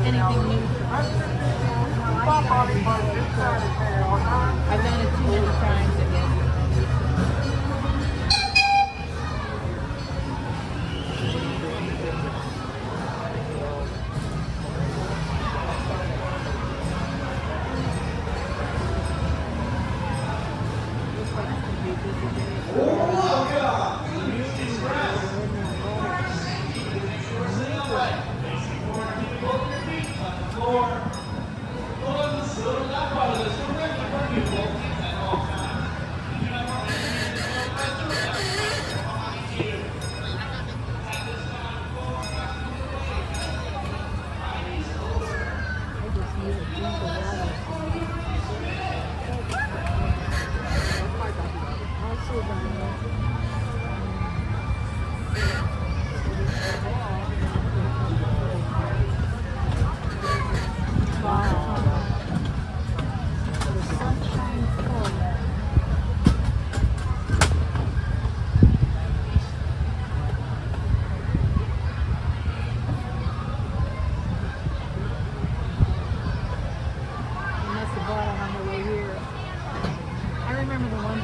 anything new. I've done it too many times.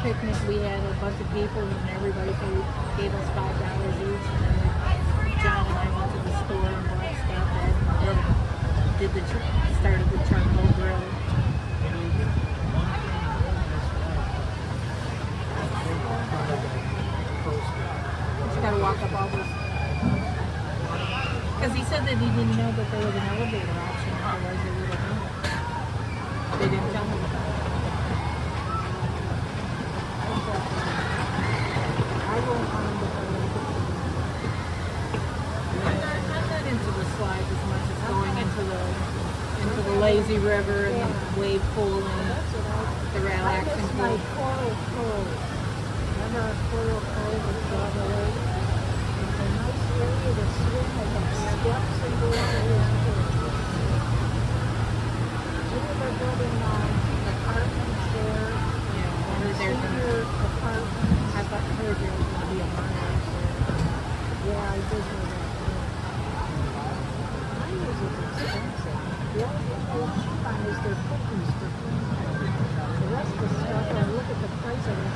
Picnic, we had a bunch of people and everybody gave us $5 each, and then John and I went to the store and bought stuff and did started the charcoal grill. Just gotta walk up all this, because he said that he didn't know that there was an elevator option, otherwise they would have known. They didn't tell him about it. Slides as much as going into the lazy river and the wave pool and the relaxing pool. Like Coral Cove. Remember Coral Cove is on the lake? It's a nice area to swim and have steps and go into the pool. They're building apartments there. Yeah, senior apartments. I heard there was going to be a monument there. Yeah, I did know that. The only thing they cheap on is their cookies for $3. The rest of the stuff, I look at the price of it.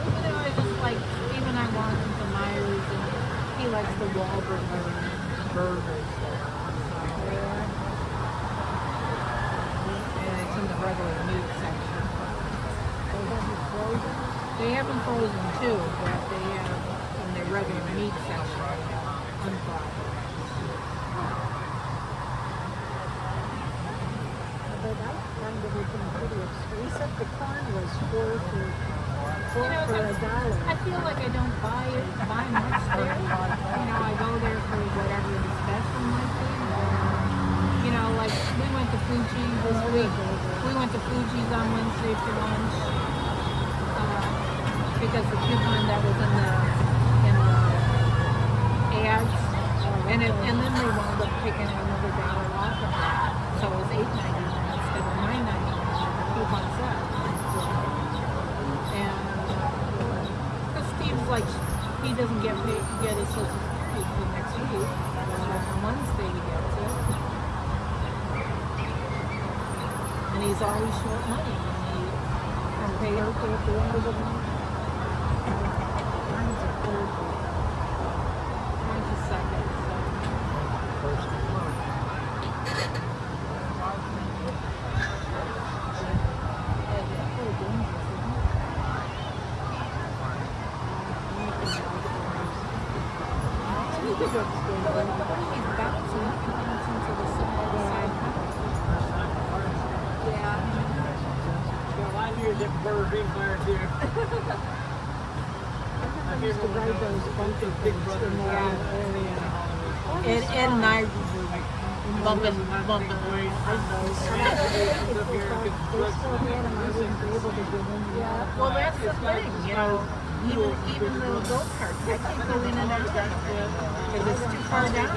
You know, I just like, even I want to Myers, and he likes the Waldameer burgers. And it's in the regular meat section. They have them frozen? They have them frozen too, but they have in the regular meat section, unfried. But I found everything pretty expensive. He said the corn was $4 for $1. I feel like I don't buy much there. You know, I go there for whatever the special might be. You know, like we went to Fuji's this week. We went to Fuji's on Wednesday for lunch because the coupon that was in the ads, and then they wound up picking another $1 off of that. So it was $8.99 instead of $9.99 the coupon said. And because Steve's like, he doesn't get his Social Security until next week. On Wednesday he gets it. And he's always short money when he can pay it at the end of the month. Mine's a Thursday. Mine's a second. First of the month. Burger King player too. I used to ride those bunker things in the area. Ed and I bumping. Well, that's the thing, you know. Even the go-karts, I can't go in and out of that because it's too far down.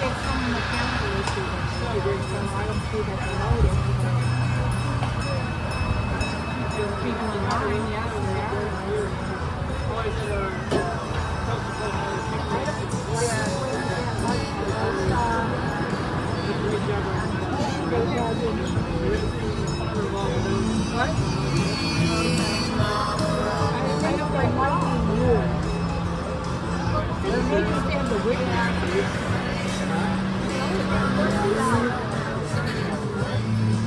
It's some mechanical issue, so I don't see that they load it. yes, they are. Always What? I don't like liking you. Or maybe stand the witness.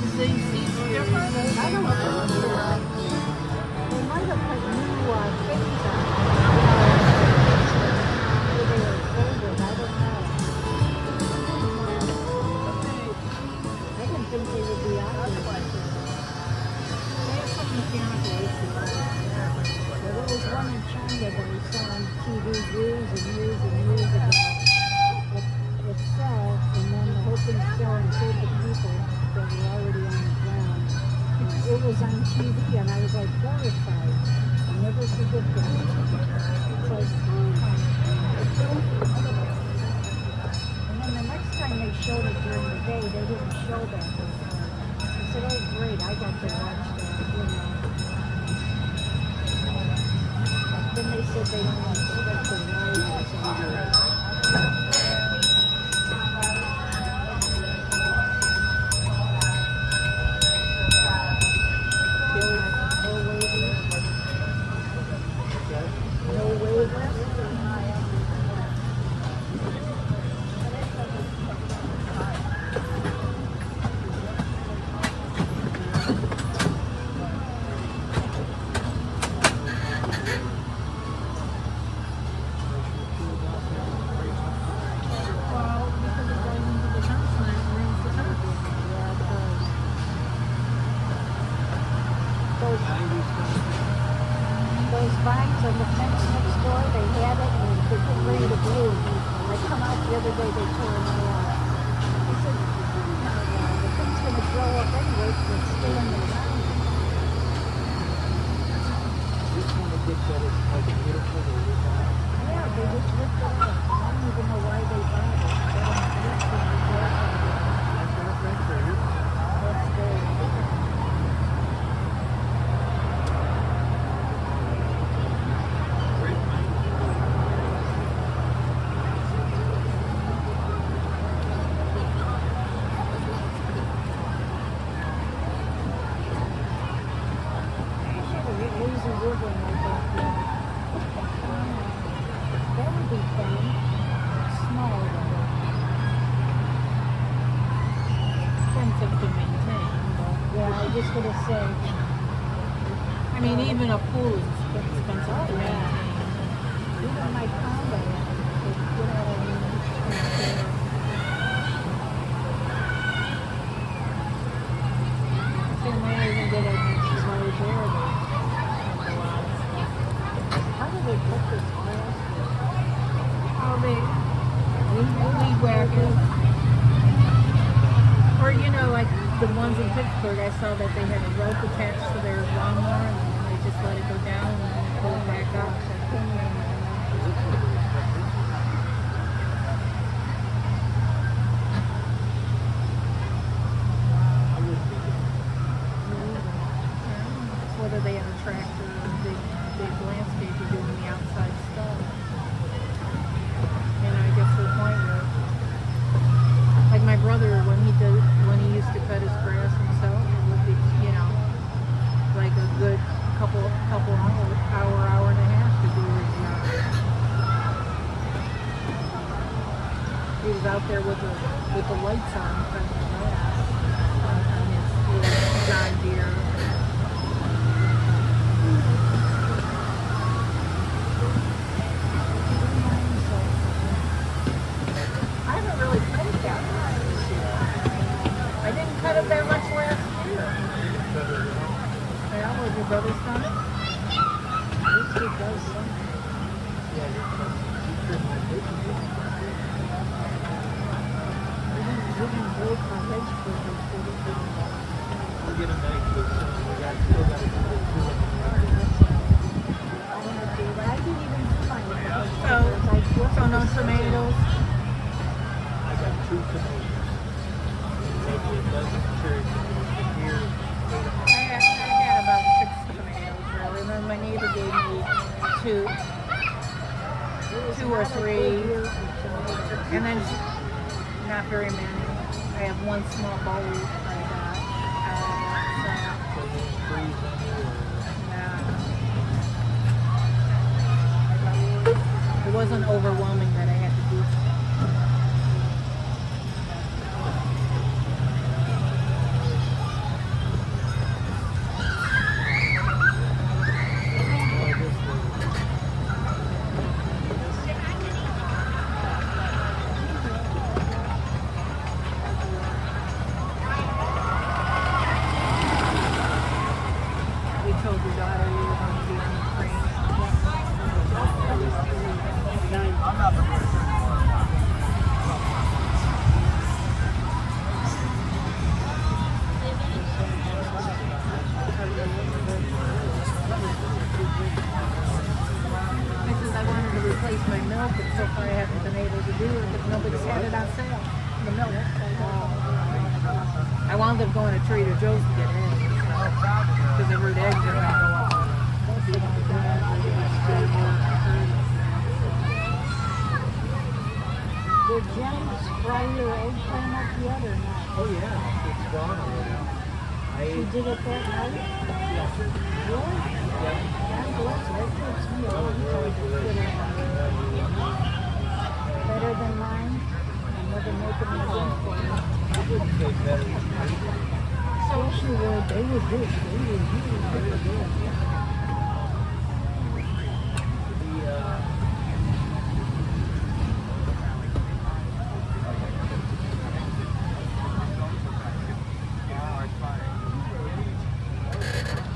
Is the seats different? I don't think so. They might have put new things on. Maybe they were folded. I don't know. I didn't think they would be out there. They have some mechanical issues. Well, there was one in China that we saw on TV years and years and years ago. It fell, and then the whole thing fell and killed the people that were already on the ground. It was on TV, and I was like horrified. I'll never forget that. It's like, and then the next time they showed it during the day, they didn't show that. I said, oh great, I got to watch that, you know. Then they said they don't expect the ride or something. Those vines on the fence next door, they had it and they get ready to bloom. I come out the other day, they tore them all out. I said, the thing's going to grow up anyway because it's still in the ground. just want to get that it's like beautiful. Yeah, they just ripped it out. I don't even know why they bought it. They don't risk it. That's good. That would be fun. Small though. Expensive to maintain. Yeah, I was just gonna say. I mean, even a pool is expensive to maintain. Even my condo, you know what I mean? So you might even get a large area. How do they put this grass? Oh, they weed whacker. Or, you know, like the ones in Pittsburgh, I saw that they had a rope attached to their lawnmower and then they just let it go down and then pull it back up. Whether they have a tractor or a big landscaper doing the outside stuff. And I guess to the point where, like my brother, when he used to cut his grass himself, it would be, you know, like a good couple hour and a half to do his job. He was out there with the lights on cutting the grass on his little John Deere. I haven't really cut it that much this year. I didn't cut it that much last year. Yeah, was your brother's done it? At least he does something. We didn't break my vegetables. We'll get them back to us. We still got to do it. I want to do that. I didn't even do my vegetables. So no tomatoes? I got 2 tomatoes. Maybe a dozen cherry tomatoes here. I had about 6 tomatoes, really. very many. I have one small bowl I got out of it, So you didn't freeze any so it wasn't overwhelming that I had to do something. We told your daughter you were going to be on the train. I said I wanted to replace my milk, and so far I haven't been able to do it because nobody's had it on sale. The milk. I wound up going to Trader Joe's to get eggs because I heard eggs are going to go up. Did James fry your eggplant up yet or not? Oh yeah, it's gone already. She did it that night? Really? Yeah. God bless her. It takes me a That was long time really to good. put it on. Better than mine? I'm never making it again for you. I wouldn't say better. Yes, you would. They were good. They were really good.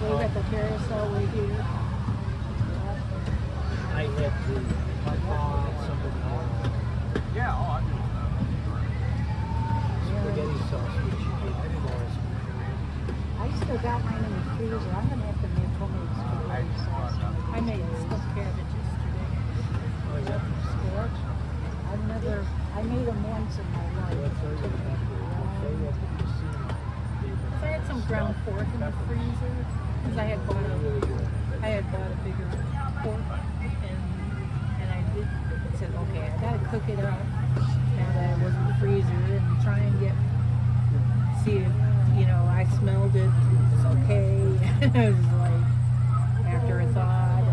We got the carousel right here. I had to, my mom had somebody else. Yeah, oh, I do. Spaghetti sauce, which she gave me last I still got mine in the freezer. I'm gonna have to make homemade spaghetti sauce. I made stuffed cabbage yesterday. Oh, yeah. Spaghetti? I made them once in my life. That's all you have to say at the casino. So I had some ground pork in the freezer because I had bought a bigger pork and I said, okay, I gotta cook it up now that it was in the freezer and try and see if, I smelled it, it's okay. It was like after a thought.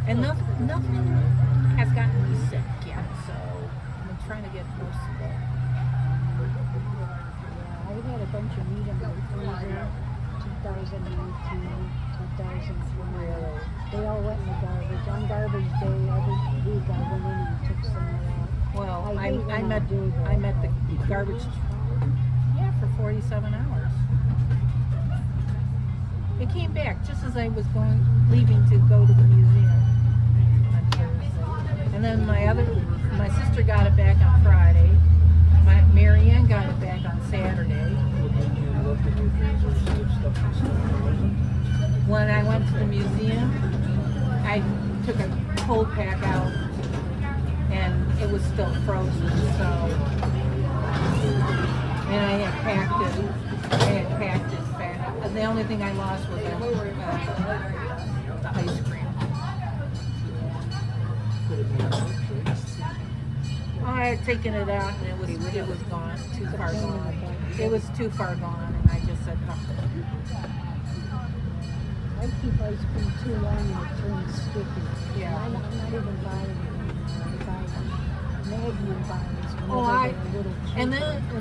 And nothing has gotten me sick yet, so I'm trying to get close to that. I had a bunch of meat in my freezer, 2019, 2003. They all went in the garbage. On garbage day, every week I went in and took some out. Well, I hate when I I do that. met the garbage for 47 hours. It came back just as I was leaving to go to the museum on Thursday. And then my sister got it back on Friday. Marianne got it back on Saturday. Did you look in your freezer, see if stuff was still frozen? When I went to the museum, I took a cold pack out and it was still frozen, so and I had packed it back. And the only thing I lost was the ice cream. Could have been milkshake. I had taken it out and it was gone, too far gone. It was too far gone and I just said, oh. I keep ice cream too long and it turns sticky. Yeah. I'm not even buying it anymore. I buy Magnum bars Oh, whenever they're a little cheaper. and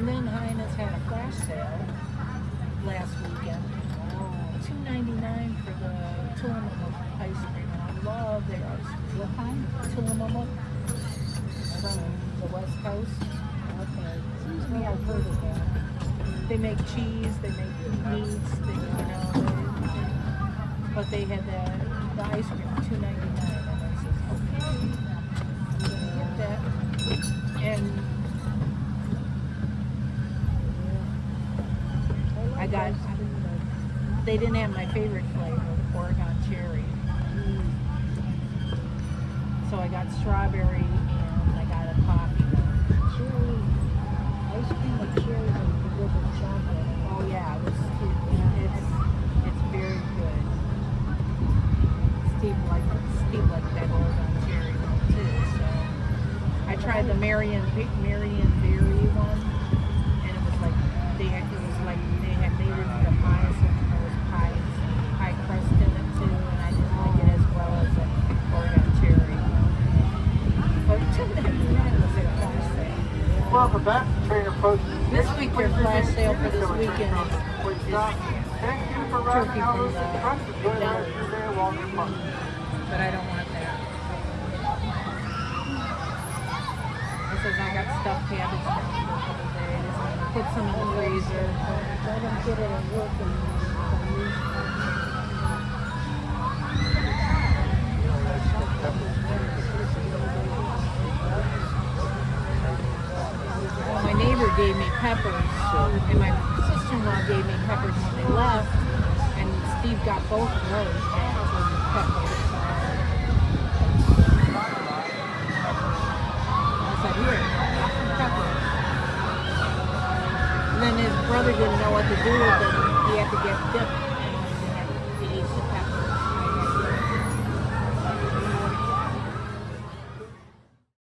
then Heinz had a flash sale last weekend. $2.99 for the Tillamook ice cream, and I love their ice cream. What kind? Tillamook from the West Coast. Okay. Seems to me I've heard of that. They make cheese, they make meats, but they had the ice cream $2.99, and I said, okay, I'm gonna get that. And I got, they didn't have my favorite flavor, the Oregon cherry. So I got strawberry and I got a coffee. Cherry, ice cream with cherry and good with chocolate. Oh yeah, it's very good. Steve liked that Oregon cherry too. So I tried the Marion weekend is turkey from the deli. But I don't want that. It says I got stuffed cabbage for a couple days. Put some in the freezer. I don't get it at work Well, my neighbor gave me peppers, and my sister-in-law gave me peppers when they left, and Steve got both of those bags of peppers. I said, here, have some peppers. And then his brother didn't know what to do with them. He had to get dipped, and he had to eat the peppers.